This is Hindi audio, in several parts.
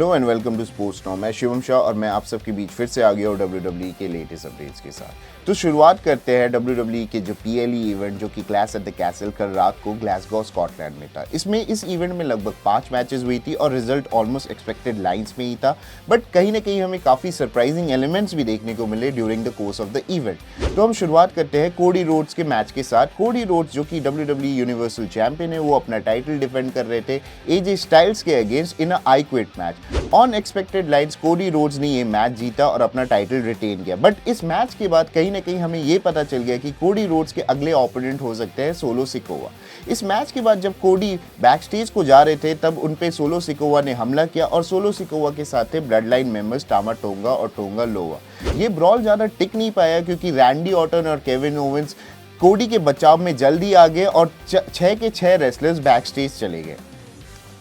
Hello and welcome to sports now. मैं शिवम शाह और मैं आप सबके बीच फिर से आ गया हूँ WWE के लेटेस्ट अपडेट्स के साथ। तो शुरुआत करते हैं WWE के जो PLE इवेंट जो कि क्लैश एट द कैसल कल रात को ग्लासगो स्कॉटलैंड में था। इस इवेंट में लगभग 5 मैचेस हुई थी और रिजल्ट ऑलमोस्ट एक्सपेक्टेड लाइंस में ही था, बट कहीं ना कहीं हमें काफ़ी सरप्राइजिंग एलिमेंट्स भी देखने को मिले during the course of the event. तो हम शुरुआत करते हैं कोडी रोड्स के मैच के साथ। कोडी रोड्स जो कि WWE यूनिवर्सल चैंपियन है, वो अपना टाइटल डिफेंड कर रहे थे AJ स्टाइल्स के against in I quit match. On expected lines Cody Rhodes ने ये मैच जीता और अपना टाइटल रिटेन किया, बट इस मैच के बाद कहीं ना कहीं हमें ये पता चल गया कि कोडी रोड्स के अगले ओपोनेंट हो सकते हैं सोलो सिकोवा। इस मैच के बाद जब कोडी बैक स्टेज को जा रहे थे तब उन पे सोलो सिकोवा ने हमला किया और सोलो सिकोवा के साथ थे ब्लड लाइन मेंबर्स टामा टोंगा और टोंगा लोवा। ये ब्रॉल ज़्यादा टिक नहीं पाया क्योंकि रैंडी ऑर्टन और केविन ओवेंस कोडी के बचाव में जल्दी आ गए और 6 के 6 रेसलर्स बैक स्टेज चले गए।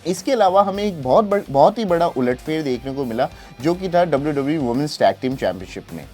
इसके अलावा हमें एक बहुत ही बड़ा उलटफेर देखने को मिला जो कि था WWE women's tag team championship में।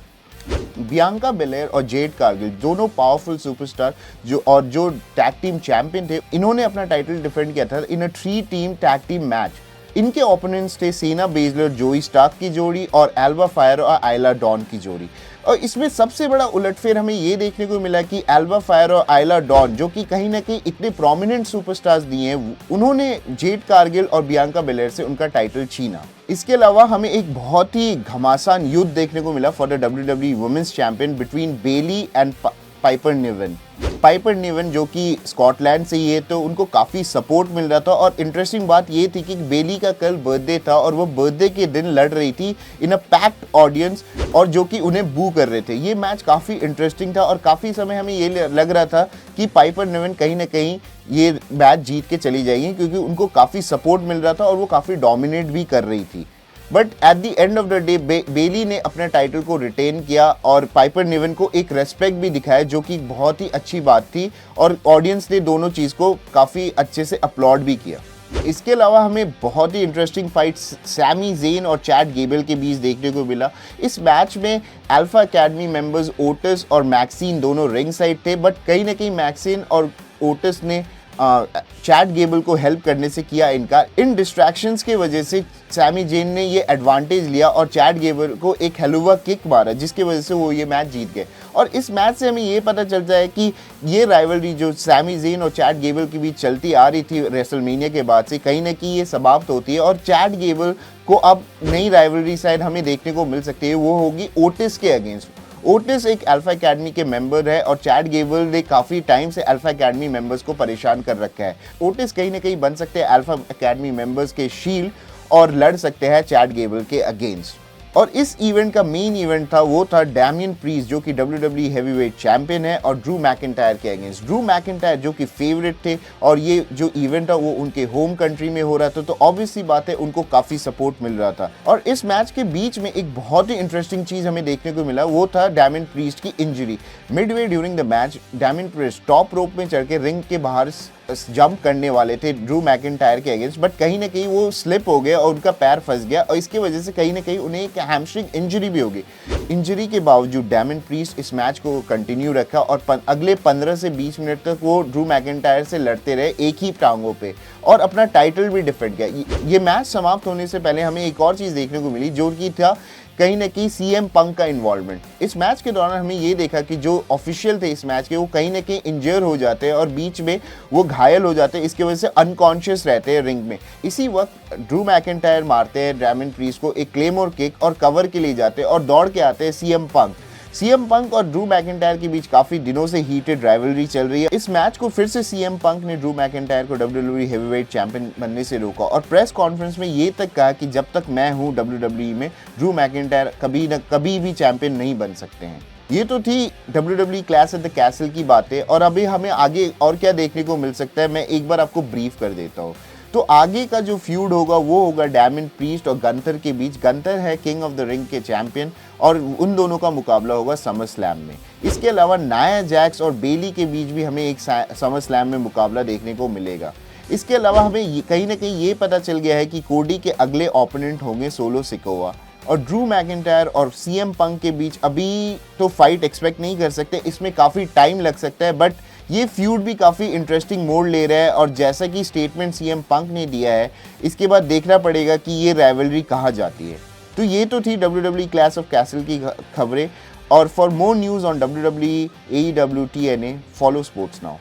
बियांका बेलेयर और जेड कारगिल दोनों पावरफुल सुपरस्टार जो टैग टीम चैंपियन थे, इन्होंने अपना टाइटल डिफेंड किया था in a 3 team tag team match. इनके ओपोनेंट्स थे सेना बेजलर जोई स्टार्क की जोड़ी और एल्बा फायर और आइला डॉन की जोड़ी। और इसमें सबसे बड़ा उलटफेर हमें ये देखने को मिला कि एल्बा फायर और आइला डॉन जो कि कहीं ना कहीं इतने प्रोमिनेंट सुपरस्टार्स दिए हैं, उन्होंने जेड कारगिल और बियांका बेलेयर से उनका टाइटल छीना। इसके अलावा हमें एक बहुत ही घमासान युद्ध देखने को मिला for the WWE women's champion between Bayley and Piper Niven जो कि स्कॉटलैंड से ही है, तो उनको काफ़ी सपोर्ट मिल रहा था। और इंटरेस्टिंग बात ये थी कि बेली का कल बर्थडे था और वो बर्थडे के दिन लड़ रही थी इन अ पैक्ड ऑडियंस और जो कि उन्हें बू कर रहे थे। ये मैच काफ़ी इंटरेस्टिंग था और काफ़ी समय हमें ये लग रहा था कि पाइपर निवन कहीं ना कहीं ये मैच जीत के चली जाएगी क्योंकि उनको काफ़ी सपोर्ट मिल रहा था और वो काफ़ी डोमिनेट भी कर रही थी। But at the end of the day Bayley ने अपने टाइटल को रिटेन किया और पाइपर निवन को एक रेस्पेक्ट भी दिखाया जो कि बहुत ही अच्छी बात थी और ऑडियंस ने दोनों चीज़ को काफ़ी अच्छे से अपलॉड भी किया। इसके अलावा हमें बहुत ही इंटरेस्टिंग फाइट सैमी ज़ेन और चैड गेबल के बीच देखने को मिला। इस मैच में अल्फा अकेडमी मेंबर्स ओटिस और मैक्सिन दोनों रिंग साइड थे, बट कहीं ना कहीं मैक्सिन और ओटिस ने चैड गेबल को हेल्प करने से किया इनकार। इन डिस्ट्रैक्शंस के वजह से सैमी ज़ेन ने ये एडवांटेज लिया और चैड गेबल को एक हेलुवा किक मारा जिसकी वजह से वो ये मैच जीत गए। और इस मैच से हमें ये पता चलता है कि ये राइवलरी जो सैमी ज़ेन और चैड गेबल के बीच चलती आ रही थी रेसलमेनिया के बाद से कहीं ना कहीं ये समाप्त होती है और चैड गेबल को अब नई राइवलरी साइड हमें देखने को मिल सकती है, वो होगी ओटिस के अगेंस्ट। ओटिस एक अल्फा अकेडमी के मेंबर है और चैड गेबल ने काफ़ी टाइम से अल्फा अकेडमी मेंबर्स को परेशान कर रखा है। ओटिस कहीं ना कहीं बन सकते हैं अल्फा अकेडमी मेंबर्स के शील्ड और लड़ सकते हैं चैड गेबल के अगेंस्ट। और इस इवेंट का मेन इवेंट था वो था डैमियन प्रीस्ट जो कि WWE हैवीवेट चैंपियन है और ड्रू मैकिंटायर के अगेंस्ट। ड्रू मैकिंटायर जो कि फेवरेट थे और ये जो इवेंट था वो उनके होम कंट्री में हो रहा था, तो ऑब्वियसली बात है उनको काफ़ी सपोर्ट मिल रहा था। और इस मैच के बीच में एक बहुत ही इंटरेस्टिंग चीज़ हमें देखने को मिला, वो था डैमियन प्रीस्ट की injury. Midway during the match Damian priest top rope में चढ़ के रिंग के बाहर जंप करने वाले थे ड्रू मैकिंटायर के अगेंस्ट, बट कहीं ना कहीं वो स्लिप हो गया और उनका पैर फंस गया और इसकी वजह से कहीं ना कहीं उन्हें एक हैमस्ट्रिंग इंजरी भी हो गई। इंजरी के बावजूद डैमियन प्रीस्ट इस मैच को कंटिन्यू रखा और अगले 15 से 20 मिनट तक वो ड्रू मैकिंटायर से लड़ते रहे एक ही टांगों पे और अपना टाइटल भी डिफेंड किया। ये मैच समाप्त होने से पहले हमें एक और चीज़ देखने को मिली जो कि था कहीं ना कहीं CM पंक का इन्वॉल्वमेंट। इस मैच के दौरान हमें ये देखा कि जो ऑफिशियल थे इस मैच के वो कहीं ना कहीं इंजर हो जाते हैं और बीच में वो घायल हो जाते हैं, इसकी वजह से अनकॉन्शियस रहते हैं रिंग में। इसी वक्त ड्रू मैकिंटायर मारते हैं डैमियन प्रीस्ट को एक क्लेमोर किक और कवर के लिए जाते हैं और दौड़ के आते हैं CM पंक और ड्रू मैकिंटायर के बीच काफ़ी दिनों से हीटेड राइवलरी चल रही है। इस मैच को फिर से CM पंक ने ड्रू मैकिंटायर को WWE हैवीवेट चैंपियन बनने से रोका और प्रेस कॉन्फ्रेंस में ये तक कहा कि जब तक मैं हूँ WWE में ड्रू मैकिंटायर कभी भी चैंपियन नहीं बन सकते हैं। ये तो थी WWE clash at the castle की बातें और अभी हमें आगे और क्या देखने को मिल सकता है मैं एक बार आपको ब्रीफ कर देता हूँ। तो आगे का जो फ्यूड होगा वो होगा डैमियन प्रीस्ट और गंथर के बीच। गंथर है किंग ऑफ द रिंग के चैंपियन और उन दोनों का मुकाबला होगा समर स्लैम में। इसके अलावा नाया जैक्स और बेली के बीच भी हमें एक समर स्लैम में मुकाबला देखने को मिलेगा। इसके अलावा हमें कहीं ना कहीं ये पता चल गया है कि कोडी के अगले ओपोनेंट होंगे सोलो सिकोवा और ड्रू मैकिंटायर और CM पंक के बीच अभी तो फाइट एक्सपेक्ट नहीं कर सकते, इसमें काफ़ी टाइम लग सकता है, बट ये फ्यूड भी काफ़ी इंटरेस्टिंग मोड़ ले रहा है और जैसा कि स्टेटमेंट सीएम पंक ने दिया है, इसके बाद देखना पड़ेगा कि ये राइवलरी कहाँ जाती है। तो ये तो थी WWE क्लैश ऑफ कैसल की खबरें, और for more news on WWE, AEW, TNA, follow sports now.